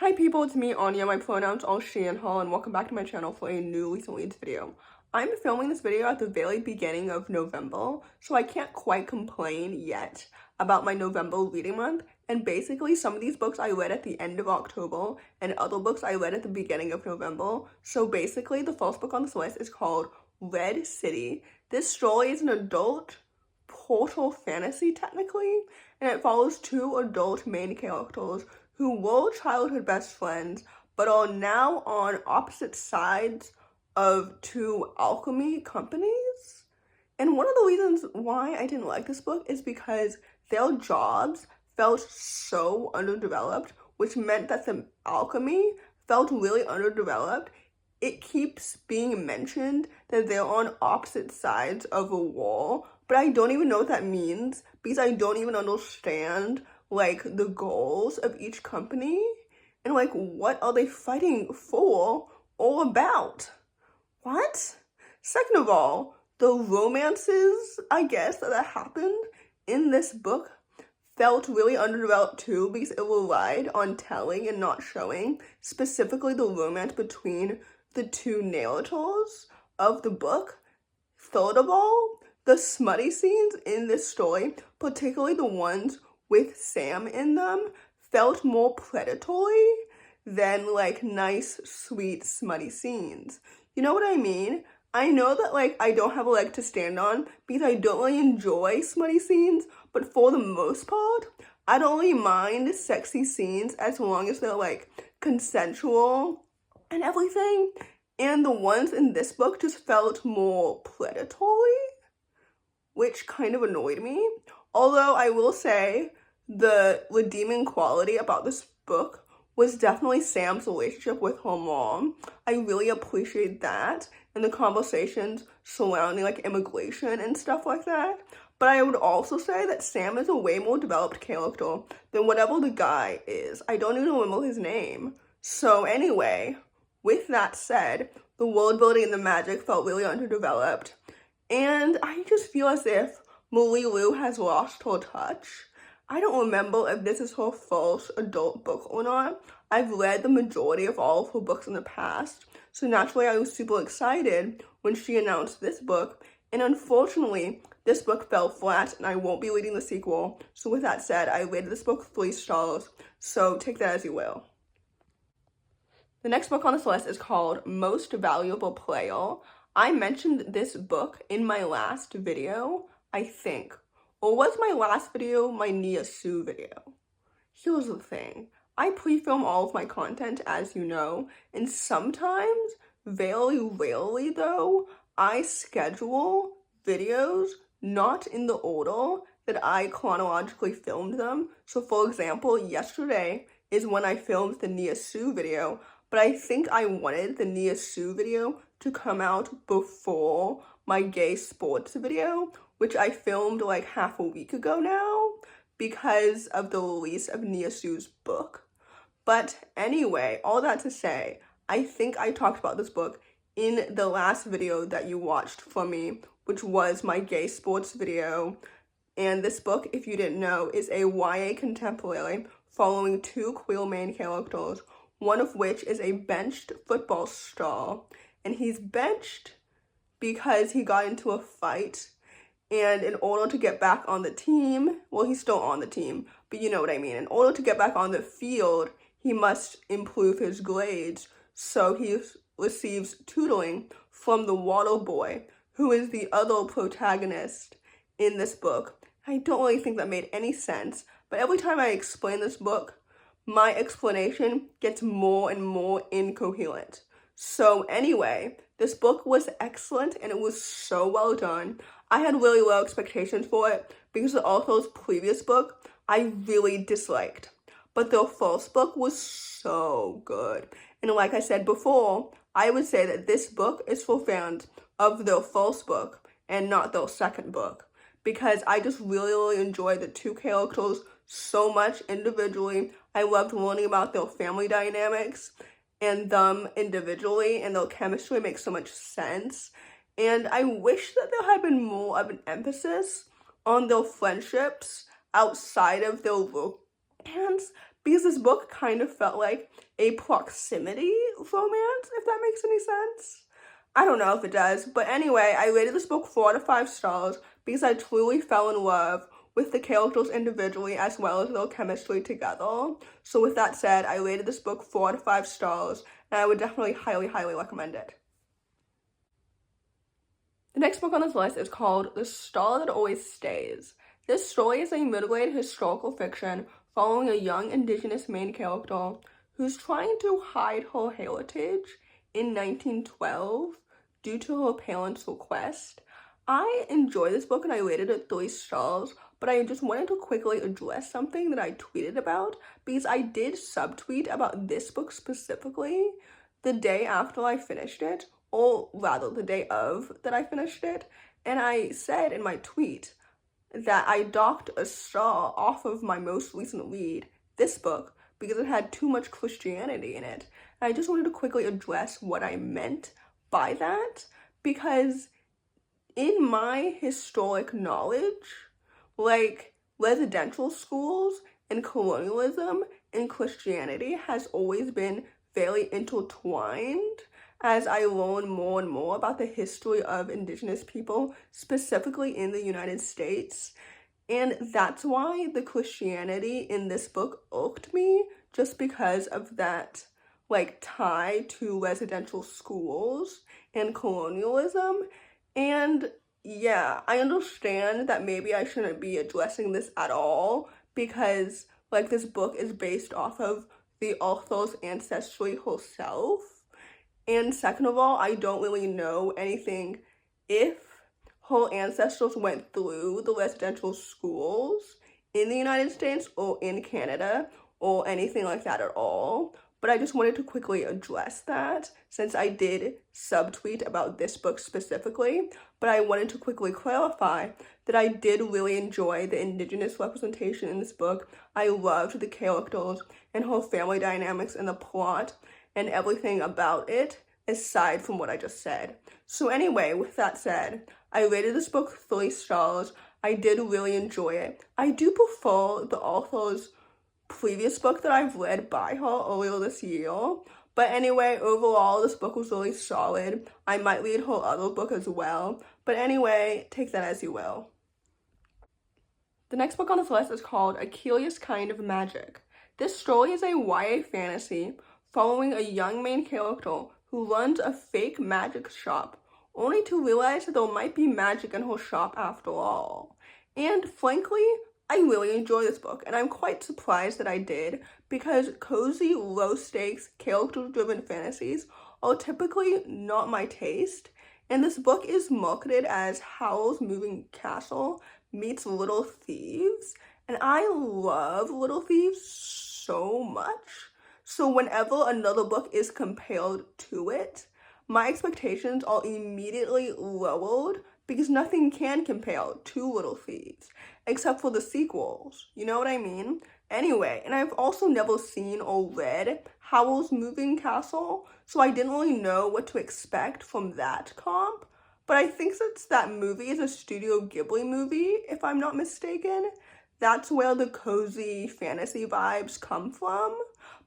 Hi people, it's me, Anja. My pronouns are she and her, and welcome back to my channel for a new recent reads video. I'm filming this video at the very beginning of November, so I can't quite complain yet about my November reading month, and basically some of these books I read at the end of October, and other books I read at the beginning of November. So basically the first book on this list is called Red City. This story is an adult portal fantasy technically, and it follows two adult main characters who were childhood best friends but are now on opposite sides of two alchemy companies. And one of the reasons why I didn't like this book is because their jobs felt so underdeveloped, which meant that the alchemy felt really underdeveloped. It keeps being mentioned that they're on opposite sides of a wall, but I don't even know what that means because I don't even understand like the goals of each company and like what are they fighting for or about. What? Second of all, the romances, I guess, that happened in this book felt really underdeveloped too because it relied on telling and not showing, specifically the romance between the two narrators of the book. Third of all, the smutty scenes in this story, particularly the ones with Sam in them, felt more predatory than like nice, sweet, smutty scenes. You know what I mean? I know that like I don't have a leg to stand on because I don't really enjoy smutty scenes, but for the most part, I don't really mind sexy scenes as long as they're like consensual and everything. And the ones in this book just felt more predatory, which kind of annoyed me. Although I will say the redeeming quality about this book was definitely Sam's relationship with her mom. I really appreciate that and the conversations surrounding like immigration and stuff like that. But I would also say that Sam is a way more developed character than whatever the guy is. I don't even remember his name. So anyway, with that said, the world building and the magic felt really underdeveloped. And I just feel as if Marie Lu has lost her touch. I don't remember if this is her first adult book or not. I've read the majority of all of her books in the past, so naturally I was super excited when she announced this book, and unfortunately, this book fell flat and I won't be reading the sequel. So with that said, I rated this book 3 stars, so take that as you will. The next book on this list is called Most Valuable Player. I mentioned this book in my last video, I think. Or was my last video my Nia Sue video? Here's the thing. I pre-film all of my content, as you know, and sometimes, very rarely though, I schedule videos not in the order that I chronologically filmed them. So for example, yesterday is when I filmed the Nia Sue video, but I think I wanted the Nia Sue video to come out before my gay sports video, which I filmed like half a week ago now because of the release of Nia Sue's book. But anyway, all that to say, I think I talked about this book in the last video that you watched from me, which was my gay sports video. And this book, if you didn't know, is a YA contemporary following two queer main characters, one of which is a benched football star. And he's benched because he got into a fight, and in order to get back on the team, well, he's still on the team, but you know what I mean. In order to get back on the field, he must improve his grades, so he receives tutoring from the water boy, who is the other protagonist in this book. I don't really think that made any sense, but every time I explain this book, my explanation gets more and more incoherent. So anyway, this book was excellent and it was so well done. I had really low expectations for it because the author's previous book I really disliked. But their first book was so good. And like I said before, I would say that this book is for fans of their first book and not their second book, because I just really enjoyed the two characters so much individually. I loved learning about their family dynamics and them individually, and their chemistry makes so much sense. And I wish that there had been more of an emphasis on their friendships outside of their romance, because this book kind of felt like a proximity romance, if that makes any sense. I don't know if it does, but anyway, I rated this book 4 out of 5 stars because I truly fell in love with the characters individually as well as their chemistry together. So with that said, I rated this book 4 out of 5 stars, and I would definitely highly, highly recommend it. The next book on this list is called The Star That Always Stays. This story is a middle-grade historical fiction following a young indigenous main character who's trying to hide her heritage in 1912 due to her parents' request. I enjoy this book and I rated it 3 stars, but I just wanted to quickly address something that I tweeted about because I did subtweet about this book specifically the day after I finished it, or rather the day of that I finished it, and I said in my tweet that I docked a star off of my most recent read, this book, because it had too much Christianity in it. And I just wanted to quickly address what I meant by that, because in my historic knowledge, like, residential schools and colonialism and Christianity has always been very intertwined as I learn more and more about the history of indigenous people, specifically in the United States. And that's why the Christianity in this book irked me, just because of that, like, tie to residential schools and colonialism. And yeah, I understand that maybe I shouldn't be addressing this at all because, like, this book is based off of the author's ancestry herself. And second of all, I don't really know anything if her ancestors went through the residential schools in the United States or in Canada or anything like that at all. But I just wanted to quickly address that since I did subtweet about this book specifically. But I wanted to quickly clarify that I did really enjoy the indigenous representation in this book. I loved the characters and her family dynamics and the plot and everything about it, aside from what I just said. So anyway, with that said, I rated this book 3 stars. I did really enjoy it. I do prefer the author's previous book that I've read by her earlier this year. But anyway, overall, this book was really solid. I might read her other book as well. But anyway, take that as you will. The next book on this list is called A Curious Kind of Magic. This story is a YA fantasy following a young main character who runs a fake magic shop, only to realize that there might be magic in her shop after all. And frankly, I really enjoy this book, and I'm quite surprised that I did, because cozy, low-stakes, character-driven fantasies are typically not my taste, and this book is marketed as Howl's Moving Castle meets Little Thieves, and I love Little Thieves so much. So whenever another book is compared to it, my expectations are immediately lowered because nothing can compare to Little Thieves, except for the sequels. You know what I mean? Anyway, and I've also never seen or read Howl's Moving Castle, so I didn't really know what to expect from that comp. But I think since that movie is a Studio Ghibli movie, if I'm not mistaken, that's where the cozy fantasy vibes come from.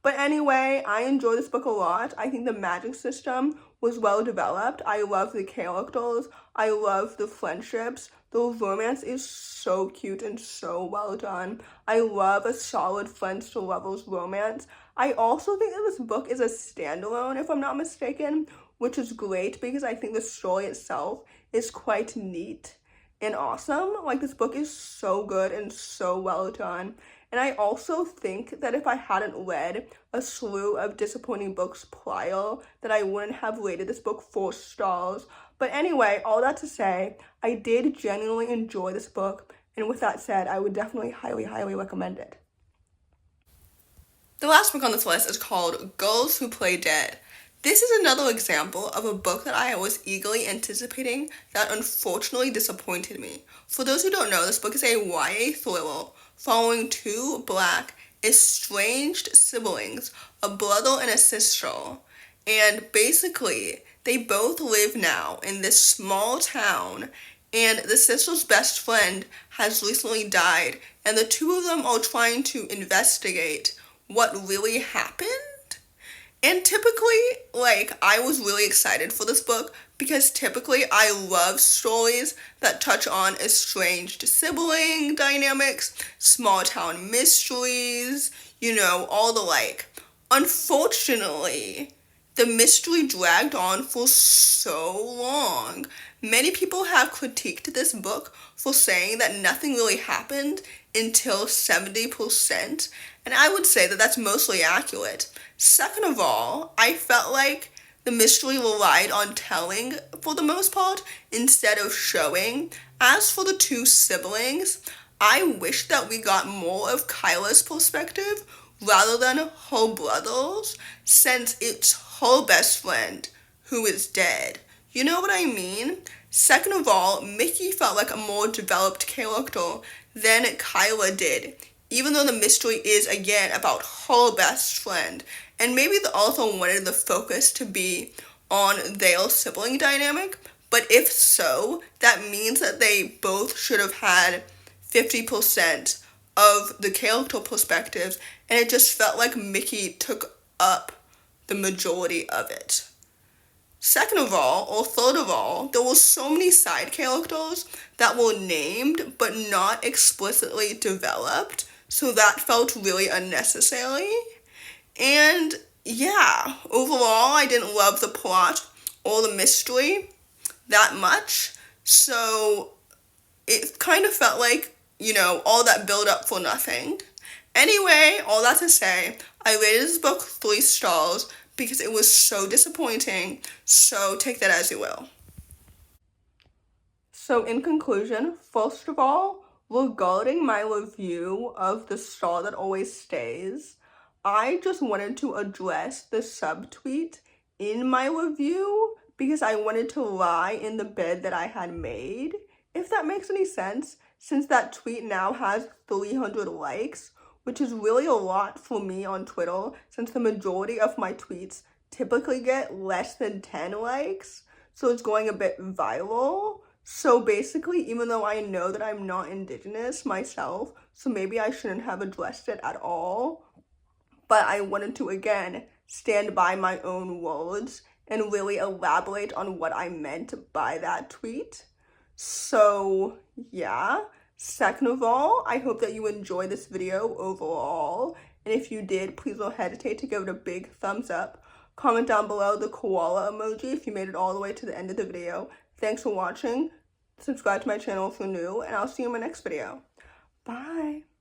But anyway, I enjoy this book a lot. I think the magic system was well developed. I love the characters. I love the friendships. The romance is so cute and so well done. I love a solid friends to lovers romance. I also think that this book is a standalone, if I'm not mistaken, which is great because I think the story itself is quite neat and awesome. Like, this book is so good and so well done. And I also think that if I hadn't read a slew of disappointing books prior, that I wouldn't have rated this book 4 stars. But anyway, all that to say, I did genuinely enjoy this book. And with that said, I would definitely highly, highly recommend it. The last book on this list is called Girls Who Play Dead. This is another example of a book that I was eagerly anticipating that unfortunately disappointed me. For those who don't know, this book is a YA thriller following 2 Black, estranged siblings, a brother and a sister. And basically, they both live now in this small town, and the sister's best friend has recently died, and the 2 of them are trying to investigate what really happened. And typically, like, I was really excited for this book because typically I love stories that touch on estranged sibling dynamics, small town mysteries, all the like. Unfortunately, the mystery dragged on for so long. Many people have critiqued this book for saying that nothing really happened until 70%, and I would say that that's mostly accurate. Second of all, I felt like the mystery relied on telling for the most part instead of showing. As for the two siblings, I wish that we got more of Kyla's perspective rather than her brother's, since it's her best friend who is dead. You know what I mean? Second of all, Mickey felt like a more developed character than Kyla did, even though the mystery is again about her best friend. And maybe the author wanted the focus to be on their sibling dynamic, but if so, that means that they both should have had 50% of the character perspectives, and it just felt like Mickey took up the majority of it. Second of all, or third of all, there were so many side characters that were named but not explicitly developed, so that felt really unnecessary. And yeah, overall, I didn't love the plot or the mystery that much, so it kind of felt like, all that build up for nothing. Anyway, all that to say, I rated this book 3 stars because it was so disappointing, so take that as you will. So in conclusion, first of all, regarding my review of The Star That Always Stays, I just wanted to address the subtweet in my review because I wanted to lie in the bed that I had made, if that makes any sense, since that tweet now has 300 likes, which is really a lot for me on Twitter, since the majority of my tweets typically get less than 10 likes, so it's going a bit viral. So basically, even though I know that I'm not Indigenous myself, so maybe I shouldn't have addressed it at all, but I wanted to, again, stand by my own words and really elaborate on what I meant by that tweet. So, yeah. Second of all, I hope that you enjoyed this video overall, and if you did, please don't hesitate to give it a big thumbs up. Comment down below the koala emoji if you made it all the way to the end of the video. Thanks for watching. Subscribe to my channel if you're new, and I'll see you in my next video. Bye!